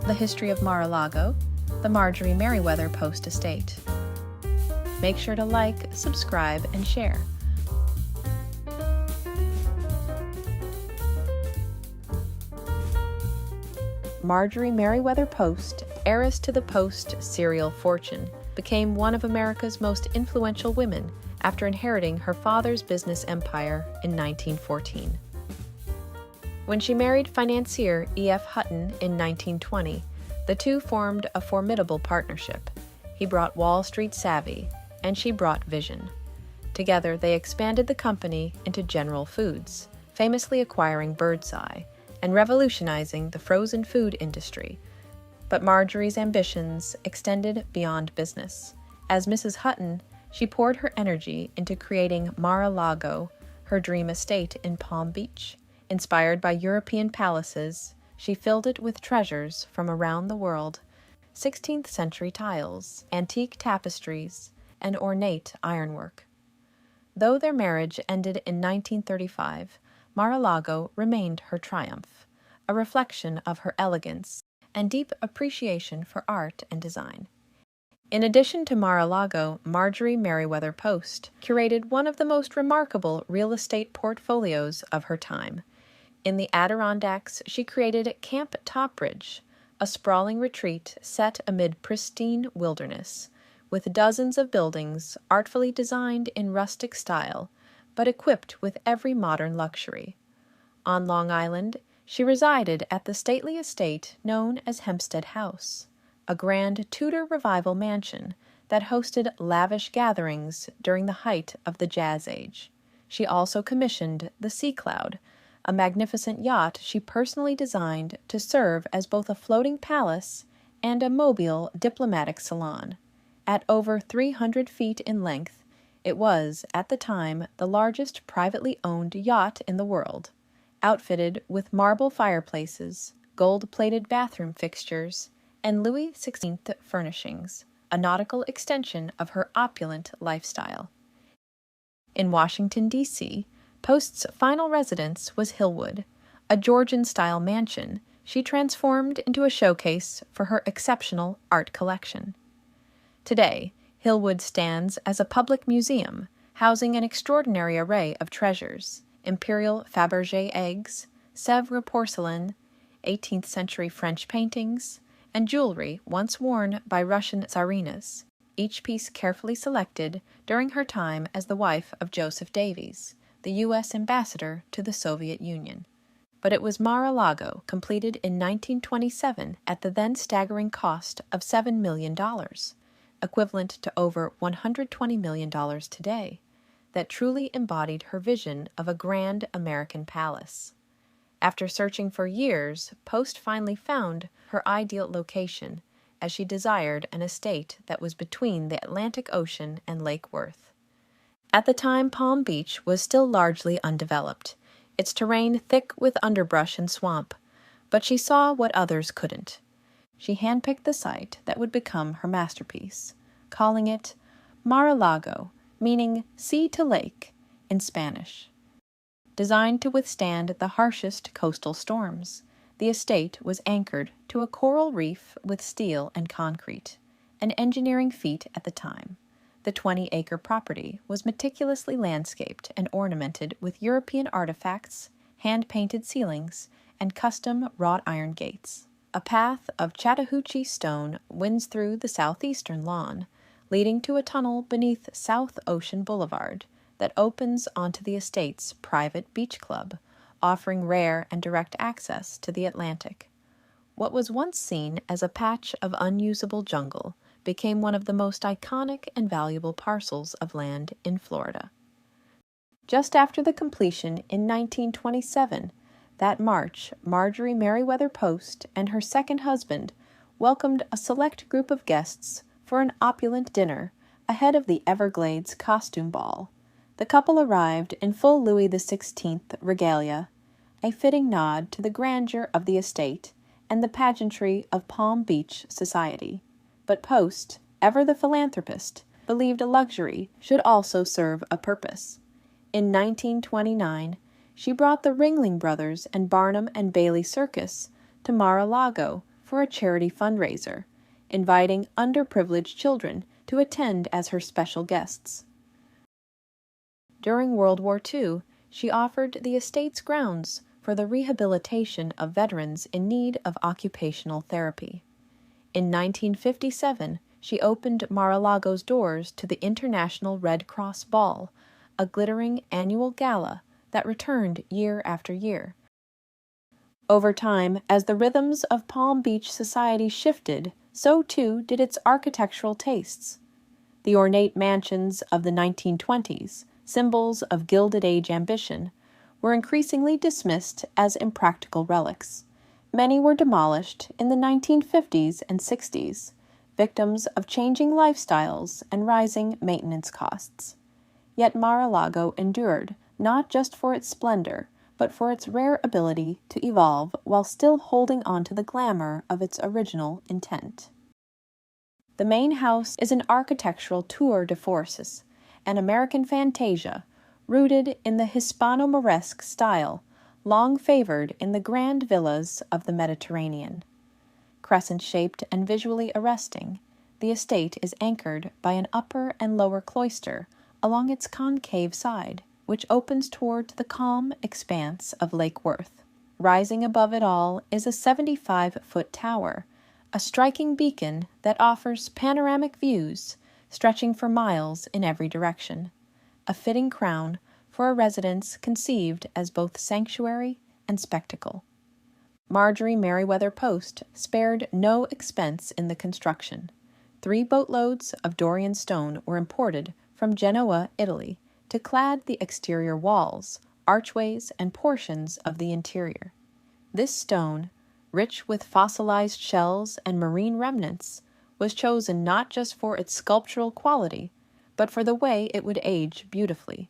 The History of Mar-a-Lago, the Marjorie Merriweather Post Estate. Make sure to like, subscribe, and share. Marjorie Merriweather Post, heiress to the Post cereal fortune, became one of America's most influential women after inheriting her father's business empire in 1914. When she married financier E.F. Hutton in 1920, the two formed a formidable partnership. He brought Wall Street savvy, and she brought vision. Together, they expanded the company into General Foods, famously acquiring Birdseye and revolutionizing the frozen food industry. But Marjorie's ambitions extended beyond business. As Mrs. Hutton, she poured her energy into creating Mar-a-Lago, her dream estate in Palm Beach. Inspired by European palaces, she filled it with treasures from around the world, 16th century tiles, antique tapestries, and ornate ironwork. Though their marriage ended in 1935, Mar-a-Lago remained her triumph, a reflection of her elegance and deep appreciation for art and design. In addition to Mar-a-Lago, Marjorie Merriweather Post curated one of the most remarkable real estate portfolios of her time. In the Adirondacks, she created Camp Topbridge, a sprawling retreat set amid pristine wilderness, with dozens of buildings artfully designed in rustic style, but equipped with every modern luxury. On Long Island, she resided at the stately estate known as Hempstead House, a grand Tudor Revival mansion that hosted lavish gatherings during the height of the Jazz Age. She also commissioned the Sea Cloud, a magnificent yacht she personally designed to serve as both a floating palace and a mobile diplomatic salon. At over 300 feet in length, it was, at the time, the largest privately owned yacht in the world, outfitted with marble fireplaces, gold-plated bathroom fixtures, and Louis XVI furnishings, a nautical extension of her opulent lifestyle. In Washington, D.C., Post's final residence was Hillwood, a Georgian-style mansion she transformed into a showcase for her exceptional art collection. Today, Hillwood stands as a public museum, housing an extraordinary array of treasures: imperial Fabergé eggs, Sèvres porcelain, 18th-century French paintings, and jewelry once worn by Russian tsarinas, each piece carefully selected during her time as the wife of Joseph Davies, the U.S. ambassador to the Soviet Union. But it was Mar-a-Lago, completed in 1927 at the then staggering cost of $7 million, equivalent to over $120 million today, that truly embodied her vision of a grand American palace. After searching for years, Post finally found her ideal location, as she desired an estate that was between the Atlantic Ocean and Lake Worth. At the time, Palm Beach was still largely undeveloped, its terrain thick with underbrush and swamp, but she saw what others couldn't. She handpicked the site that would become her masterpiece, calling it Mar-a-Lago, meaning sea to lake in Spanish. Designed to withstand the harshest coastal storms, the estate was anchored to a coral reef with steel and concrete, an engineering feat at the time. The 20-acre property was meticulously landscaped and ornamented with European artifacts, hand-painted ceilings, and custom wrought iron gates. A path of Chattahoochee stone winds through the southeastern lawn, leading to a tunnel beneath South Ocean Boulevard that opens onto the estate's private beach club, offering rare and direct access to the Atlantic. What was once seen as a patch of unusable jungle became one of the most iconic and valuable parcels of land in Florida. Just after the completion in 1927, that March, Marjorie Merriweather Post and her second husband welcomed a select group of guests for an opulent dinner ahead of the Everglades costume ball. The couple arrived in full Louis XVI regalia, a fitting nod to the grandeur of the estate and the pageantry of Palm Beach society. But Post, ever the philanthropist, believed a luxury should also serve a purpose. In 1929, she brought the Ringling Brothers and Barnum and Bailey Circus to Mar-a-Lago for a charity fundraiser, inviting underprivileged children to attend as her special guests. During World War II, she offered the estate's grounds for the rehabilitation of veterans in need of occupational therapy. In 1957, she opened Mar-a-Lago's doors to the International Red Cross Ball, a glittering annual gala that returned year after year. Over time, as the rhythms of Palm Beach society shifted, so too did its architectural tastes. The ornate mansions of the 1920s, symbols of Gilded Age ambition, were increasingly dismissed as impractical relics. Many were demolished in the 1950s and 60s, victims of changing lifestyles and rising maintenance costs. Yet Mar-a-Lago endured, not just for its splendor, but for its rare ability to evolve while still holding on to the glamour of its original intent. The main house is an architectural tour de force, an American fantasia, rooted in the Hispano-Moresque style, long favored in the grand villas of the Mediterranean. Crescent-shaped and visually arresting, the estate is anchored by an upper and lower cloister along its concave side, which opens toward the calm expanse of Lake Worth. Rising above it all is a 75-foot tower, a striking beacon that offers panoramic views stretching for miles in every direction, a fitting crown for a residence conceived as both sanctuary and spectacle. Marjorie Merriweather Post spared no expense in the construction. 3 boatloads of Dorian stone were imported from Genoa, Italy, to clad the exterior walls, archways, and portions of the interior. This stone, rich with fossilized shells and marine remnants, was chosen not just for its sculptural quality, but for the way it would age beautifully,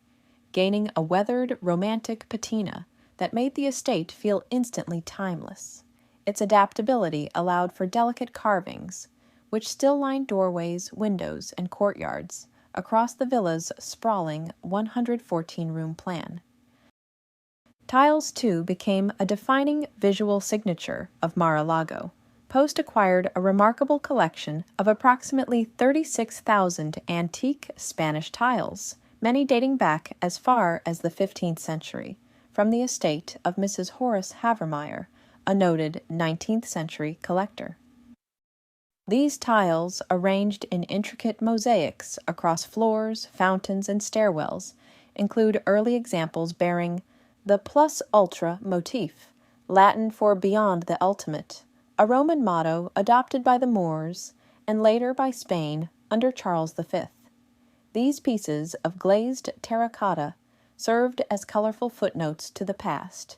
gaining a weathered, romantic patina that made the estate feel instantly timeless. Its adaptability allowed for delicate carvings, which still line doorways, windows, and courtyards across the villa's sprawling 114-room plan. Tiles, too, became a defining visual signature of Mar-a-Lago. Post acquired a remarkable collection of approximately 36,000 antique Spanish tiles, many dating back as far as the 15th century, from the estate of Mrs. Horace Havermeyer, a noted 19th century collector. These tiles, arranged in intricate mosaics across floors, fountains, and stairwells, include early examples bearing the plus ultra motif, Latin for beyond the ultimate, a Roman motto adopted by the Moors and later by Spain under Charles V. These pieces of glazed terracotta served as colorful footnotes to the past,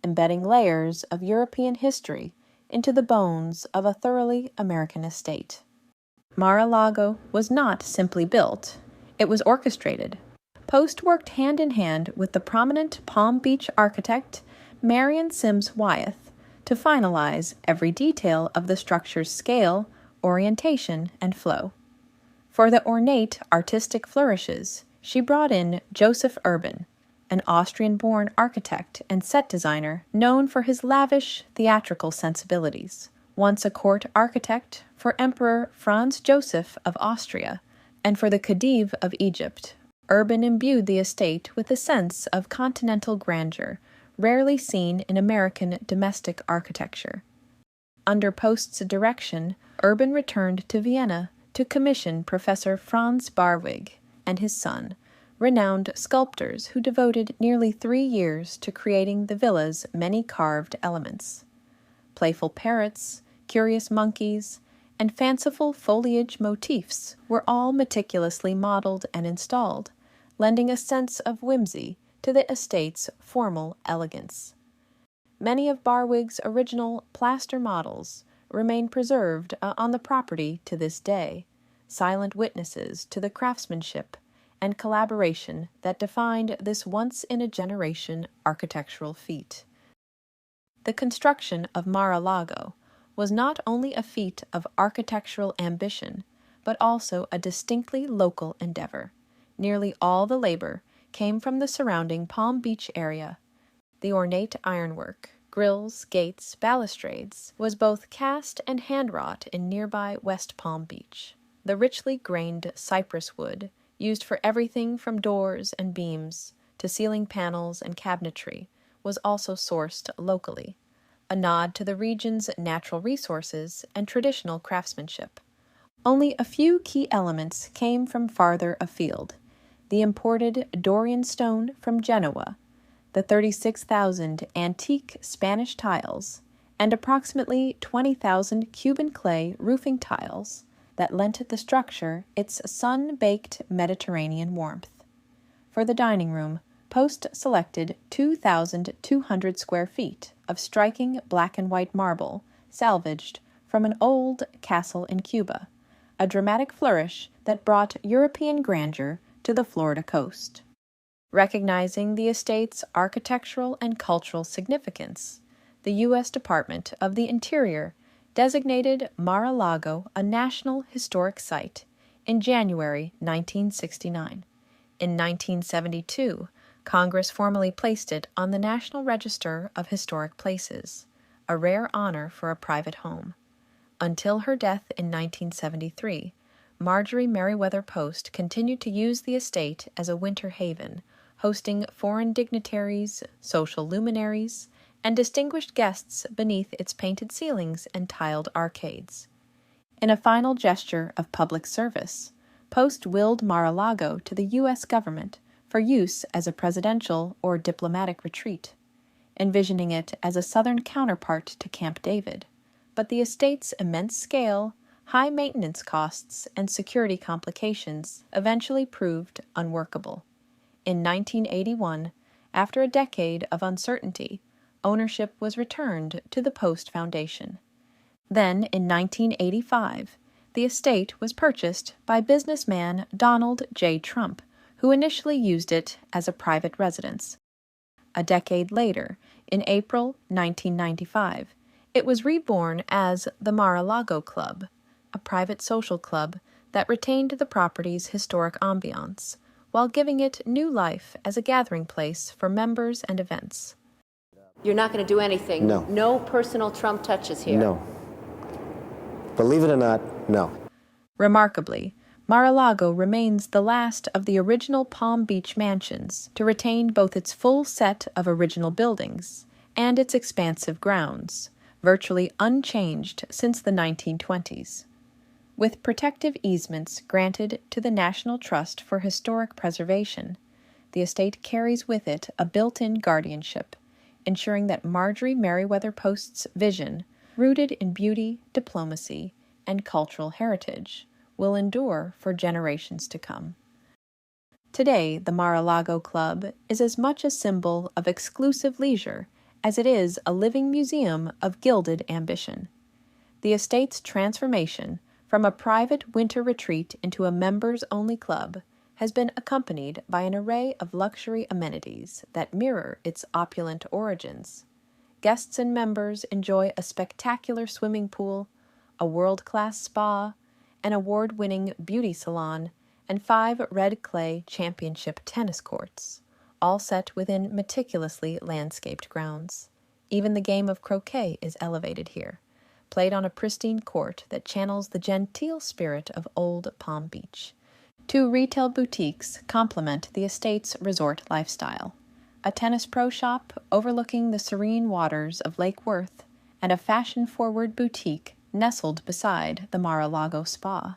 embedding layers of European history into the bones of a thoroughly American estate. Mar-a-Lago was not simply built, it was orchestrated. Post worked hand in hand with the prominent Palm Beach architect Marion Sims Wyeth to finalize every detail of the structure's scale, orientation, and flow. For the ornate artistic flourishes, she brought in Joseph Urban, an Austrian-born architect and set designer known for his lavish, theatrical sensibilities. Once a court architect for Emperor Franz Joseph of Austria and for the Khedive of Egypt, Urban imbued the estate with a sense of continental grandeur rarely seen in American domestic architecture. Under Post's direction, Urban returned to Vienna to commission Professor Franz Barwig and his son, renowned sculptors who devoted nearly 3 years to creating the villa's many carved elements. Playful parrots, curious monkeys, and fanciful foliage motifs were all meticulously modeled and installed, lending a sense of whimsy to the estate's formal elegance. Many of Barwig's original plaster models remain preserved on the property to this day, silent witnesses to the craftsmanship and collaboration that defined this once-in-a-generation architectural feat. The construction of Mar-a-Lago was not only a feat of architectural ambition, but also a distinctly local endeavor. Nearly all the labor came from the surrounding Palm Beach area. The ornate ironwork, Grills, gates, balustrades, was both cast and hand-wrought in nearby West Palm Beach. The richly grained cypress wood, used for everything from doors and beams to ceiling panels and cabinetry, was also sourced locally, a nod to the region's natural resources and traditional craftsmanship. Only a few key elements came from farther afield: the imported Dorian stone from Genoa, the 36,000 antique Spanish tiles, and approximately 20,000 Cuban clay roofing tiles that lent the structure its sun-baked Mediterranean warmth. For the dining room, Post selected 2,200 square feet of striking black and white marble salvaged from an old castle in Cuba, a dramatic flourish that brought European grandeur to the Florida coast. Recognizing the estate's architectural and cultural significance, the U.S. Department of the Interior designated Mar-a-Lago a National Historic Site in January 1969. In 1972, Congress formally placed it on the National Register of Historic Places, a rare honor for a private home. Until her death in 1973, Marjorie Merriweather Post continued to use the estate as a winter haven, hosting foreign dignitaries, social luminaries, and distinguished guests beneath its painted ceilings and tiled arcades. In a final gesture of public service, Post willed Mar-a-Lago to the U.S. government for use as a presidential or diplomatic retreat, envisioning it as a southern counterpart to Camp David, but the estate's immense scale, high maintenance costs, and security complications eventually proved unworkable. In 1981, after a decade of uncertainty, ownership was returned to the Post Foundation. Then, in 1985, the estate was purchased by businessman Donald J. Trump, who initially used it as a private residence. A decade later, in April 1995, it was reborn as the Mar-a-Lago Club, a private social club that retained the property's historic ambiance, while giving it new life as a gathering place for members and events. You're not going to do anything? No. No personal Trump touches here? No. Believe it or not, no. Remarkably, Mar-a-Lago remains the last of the original Palm Beach mansions to retain both its full set of original buildings and its expansive grounds, virtually unchanged since the 1920s. With protective easements granted to the National Trust for Historic Preservation, the estate carries with it a built-in guardianship, ensuring that Marjorie Merriweather Post's vision, rooted in beauty, diplomacy, and cultural heritage, will endure for generations to come. Today, the Mar-a-Lago Club is as much a symbol of exclusive leisure as it is a living museum of gilded ambition. The estate's transformation from a private winter retreat into a members-only club has been accompanied by an array of luxury amenities that mirror its opulent origins. Guests and members enjoy a spectacular swimming pool, a world-class spa, an award-winning beauty salon, and 5 red clay championship tennis courts, all set within meticulously landscaped grounds. Even the game of croquet is elevated here, played on a pristine court that channels the genteel spirit of old Palm Beach. 2 retail boutiques complement the estate's resort lifestyle: a tennis pro shop overlooking the serene waters of Lake Worth, and a fashion-forward boutique nestled beside the Mar-a-Lago Spa.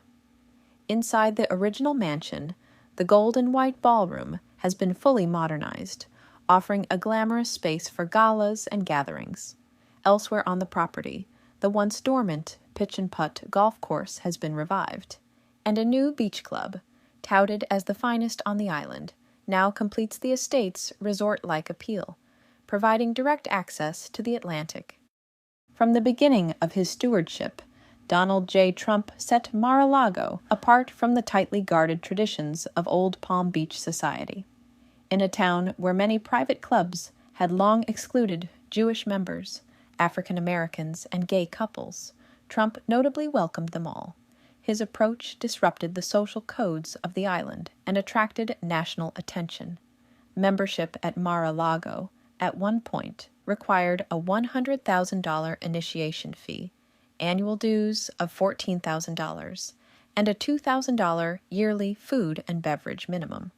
Inside the original mansion, the gold and white ballroom has been fully modernized, offering a glamorous space for galas and gatherings. Elsewhere on the property, the once dormant pitch-and-putt golf course has been revived, and a new beach club, touted as the finest on the island, now completes the estate's resort-like appeal, providing direct access to the Atlantic. From the beginning of his stewardship, Donald J. Trump set Mar-a-Lago apart from the tightly guarded traditions of old Palm Beach society. In a town where many private clubs had long excluded Jewish members, African Americans, and gay couples, Trump notably welcomed them all. His approach disrupted the social codes of the island and attracted national attention. Membership at Mar-a-Lago, at one point, required a $100,000 initiation fee, annual dues of $14,000, and a $2,000 yearly food and beverage minimum.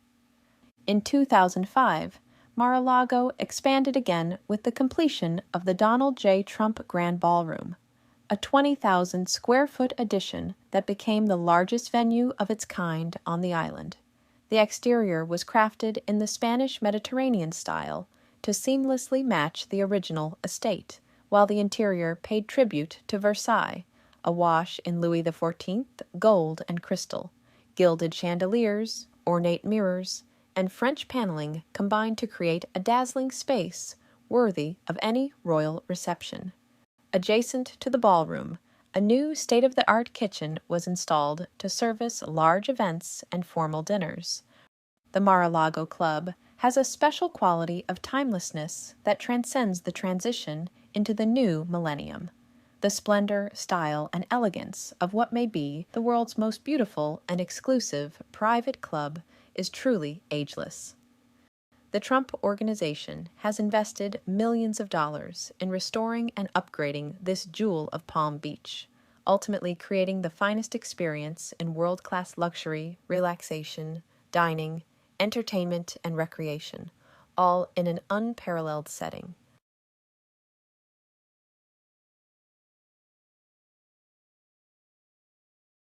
In 2005, Mar-a-Lago expanded again with the completion of the Donald J. Trump Grand Ballroom, a 20,000 square foot addition that became the largest venue of its kind on the island. The exterior was crafted in the Spanish Mediterranean style to seamlessly match the original estate, while the interior paid tribute to Versailles, awash in Louis XIV gold and crystal, gilded chandeliers, ornate mirrors, and French paneling combined to create a dazzling space worthy of any royal reception. Adjacent to the ballroom, a new state-of-the-art kitchen was installed to service large events and formal dinners. The Mar-a-Lago Club has a special quality of timelessness that transcends the transition into the new millennium. The splendor, style, and elegance of what may be the world's most beautiful and exclusive private club is truly ageless. The Trump Organization has invested millions of dollars in restoring and upgrading this jewel of Palm Beach, ultimately creating the finest experience in world-class luxury, relaxation, dining, entertainment, and recreation, all in an unparalleled setting.